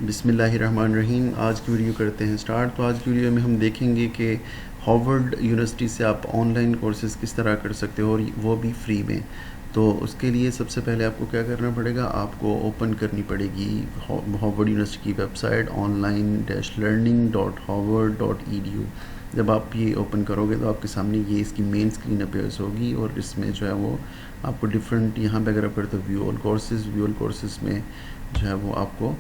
बिस्मिल्लाहिर्रहमानिर्रहीम। आज की वीडियो करते हैं स्टार्ट। तो आज की वीडियो में हम देखेंगे कि हार्वर्ड यूनिवर्सिटी से आप ऑनलाइन कोर्सेज़ किस तरह कर सकते हो और वो भी फ्री में। तो उसके लिए सबसे पहले आपको क्या करना पड़ेगा, आपको ओपन करनी पड़ेगी हार्वर्ड यूनिवर्सिटी की वेबसाइट online-learning.harvard.edu। जब आप ये ओपन करोगे तो आपके सामने ये इसकी मेन स्क्रीन अपीयर्स होगी और इसमें जो है वो आपको डिफरेंट, यहाँ पे अगर आप करते हो व्यू ऑल कोर्सेज़ में जो है वो आपको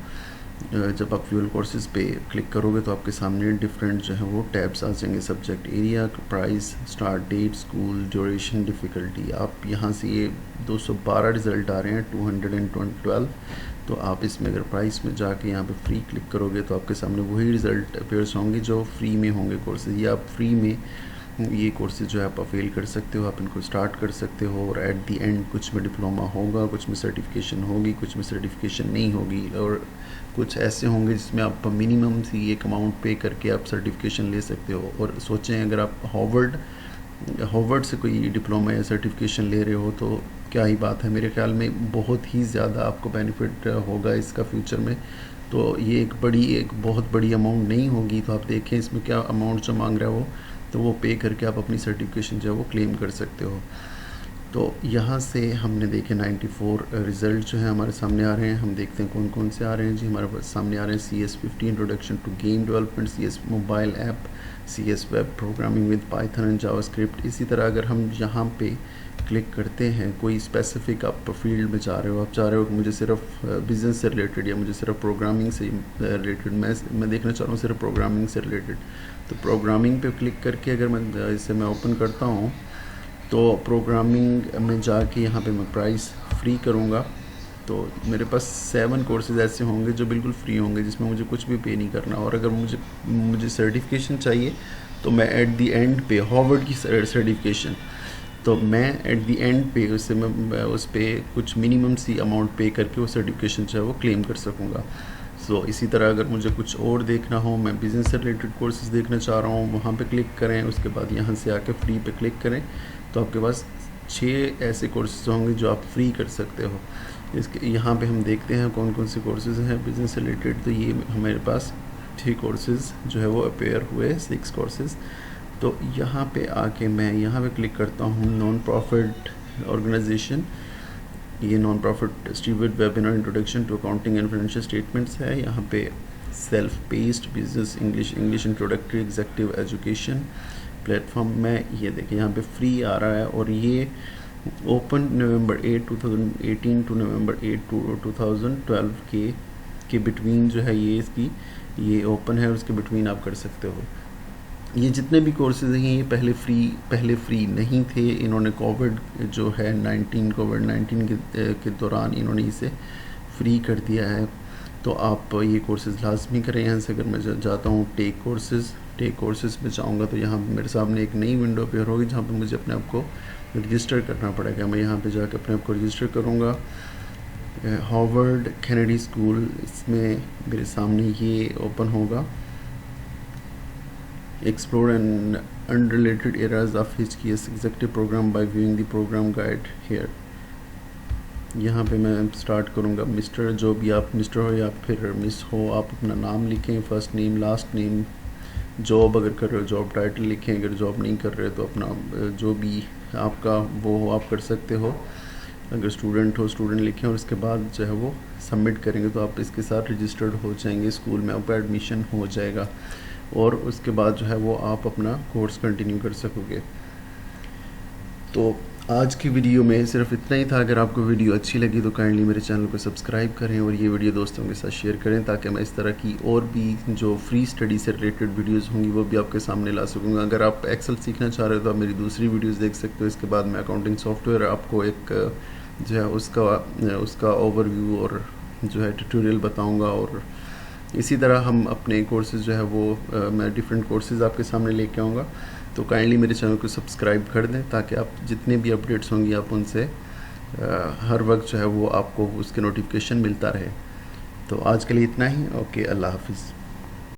जब आप फ्यूल कोर्सेज़ पे क्लिक करोगे तो आपके सामने डिफरेंट जो है वो टैब्स आ जाएंगे। Subject area, price, start date, school, duration, difficulty. आप यहाँ से ये 212 रिज़ल्ट आ रहे हैं, 212। तो आप इसमें अगर प्राइस में जाके यहाँ पे फ्री क्लिक करोगे तो आपके सामने वही रिज़ल्ट अपीयर्स होंगे जो फ्री में होंगे कोर्सेज़। ये आप फ्री में ये कोर्सेज जो है आप अवेल कर सकते हो, आप इनको स्टार्ट कर सकते हो। और एट दी एंड कुछ में डिप्लोमा होगा, कुछ में सर्टिफिकेशन होगी, कुछ में सर्टिफिकेशन नहीं होगी, और कुछ ऐसे होंगे जिसमें आप मिनिमम सी एक अमाउंट पे करके आप सर्टिफिकेशन ले सकते हो। और सोचें अगर आप हार्वर्ड से कोई डिप्लोमा या सर्टिफिकेशन ले रहे हो तो क्या ही बात है। मेरे ख्याल में बहुत ही ज़्यादा आपको बेनिफिट होगा इसका फ्यूचर में। तो ये एक बहुत बड़ी अमाउंट नहीं होगी। तो आप देखें इसमें क्या अमाउंट जो मांग रहा है वो, तो वो पे करके आप अपनी सर्टिफिकेशन जो है वो क्लेम कर सकते हो। तो यहाँ से हमने देखे 94 रिज़ल्ट जो है हमारे सामने आ रहे हैं। हम देखते हैं कौन कौन से आ रहे हैं जी। हमारे सामने आ रहे हैं CS50 introduction to game development, CS mobile app, CS web programming with Python and JavaScript. इसी तरह अगर हम यहाँ पे क्लिक करते हैं, कोई स्पेसिफिक आप फील्ड में जा रहे हो, आप चाह रहे हो कि मुझे सिर्फ बिज़नेस से रिलेटेड या मुझे सिर्फ प्रोग्रामिंग से रिलेटेड, मैं देखना चाह रहा हूँ सिर्फ प्रोग्रामिंग से रिलेटेड, तो प्रोग्रामिंग पे क्लिक करके अगर मैं ओपन करता हूँ तो प्रोग्रामिंग में जाके यहाँ पे मैं प्राइस फ्री करूँगा तो मेरे पास 7 कोर्सेज़ ऐसे होंगे जो बिल्कुल फ्री होंगे, जिसमें मुझे कुछ भी पे नहीं करना। और अगर मुझे सर्टिफिकेशन चाहिए तो मैं एट दी एंड पे हार्वर्ड की सर्टिफिकेशन, तो मैं एट दी एंड पे उससे मैं उस पर कुछ मिनिमम सी अमाउंट पे करके वो सर्टिफिकेशन जो है वो क्लेम कर सकूँगा। सो इसी तरह अगर मुझे कुछ और देखना हो, मैं बिज़नेस से रिलेटेड कोर्सेज़ देखना चाह रहा हूँ, वहाँ पे क्लिक करें, उसके बाद यहाँ से आके फ्री पे क्लिक करें तो आपके पास 6 ऐसे कोर्सेज़ होंगे जो आप फ्री कर सकते हो। इसके यहाँ पे हम देखते हैं कौन कौन से कोर्सेज़ हैं बिज़नेस से रिलेटेड। तो ये हमारे पास 6 कोर्सेज़ जो है वो अपेयर हुए, 6 कोर्सेज़। तो यहाँ पे आके मैं यहाँ पे क्लिक करता हूँ नॉन प्रॉफिट ऑर्गेनाइजेशन। ये non profit steward webinar introduction to accounting and financial statements है। यहाँ पे self paced business English introductory executive education platform में, ये देखिए यहाँ पे फ्री आ रहा है। और ये ओपन नवंबर 8 2018 टू नवंबर 8 2012 के बिटवीन जो है ये इसकी ये ओपन है, और उसके बिटवीन आप कर सकते हो। ये जितने भी कोर्सेज़ हैं ये पहले फ्री नहीं थे। इन्होंने कोविड 19 के दौरान इन्होंने इसे फ्री कर दिया है। तो आप ये कोर्सेज़ लाजमी करें। यहाँ से अगर मैं जाता हूँ टेक कोर्सेज़ में जाऊँगा तो यहाँ मेरे सामने एक नई विंडो अपेयर होगी जहाँ पे मुझे अपने आप को रजिस्टर करना पड़ेगा। मैं यहाँ पे जाकर अपने आप को रजिस्टर करूँगा। हार्वर्ड कैनेडी स्कूल, इसमें मेरे सामने ये ओपन होगा। Explore and unrelated areas of HKS executive program by viewing the program guide here। यहाँ पे मैं स्टार्ट करूँगा। मिस्टर, जो भी आप मिस्टर हो या फिर मिस हो, आप अपना नाम लिखें, first name, last name, job अगर कर रहे हो जॉब टाइटल लिखें, अगर जॉब नहीं कर रहे तो अपना जो भी आपका वो हो आप कर सकते हो। अगर स्टूडेंट हो स्टूडेंट लिखें, और उसके बाद जो है वो सबमिट करेंगे तो आप इसके साथ रजिस्टर्ड हो जाएंगे, स्कूल में आपका एडमिशन हो जाएगा। और उसके बाद जो है वो आप अपना कोर्स कंटिन्यू कर सकोगे। तो आज की वीडियो में सिर्फ इतना ही था। अगर आपको वीडियो अच्छी लगी तो काइंडली मेरे चैनल को सब्सक्राइब करें और ये वीडियो दोस्तों के साथ शेयर करें, ताकि मैं इस तरह की और भी जो फ्री स्टडी से रिलेटेड वीडियोस होंगी वो भी आपके सामने ला सकूँगा। अगर आप एक्सेल सीखना चाह रहे हो तो आप मेरी दूसरी वीडियोज़ देख सकते हो। इसके बाद मैं अकाउंटिंग सॉफ्टवेयर आपको एक जो है उसका ओवरव्यू और जो है ट्यूटोरियल बताऊँगा। और इसी तरह हम अपने कोर्सेज़ जो है वो मैं डिफरेंट कोर्सेज़ आपके सामने लेके आऊँगा। तो काइंडली मेरे चैनल को सब्सक्राइब कर दें ताकि आप जितने भी अपडेट्स होंगी आप उनसे हर वक्त जो है वो आपको उसके नोटिफिकेशन मिलता रहे। तो आज के लिए इतना ही। ओके, अल्लाह हाफिज़।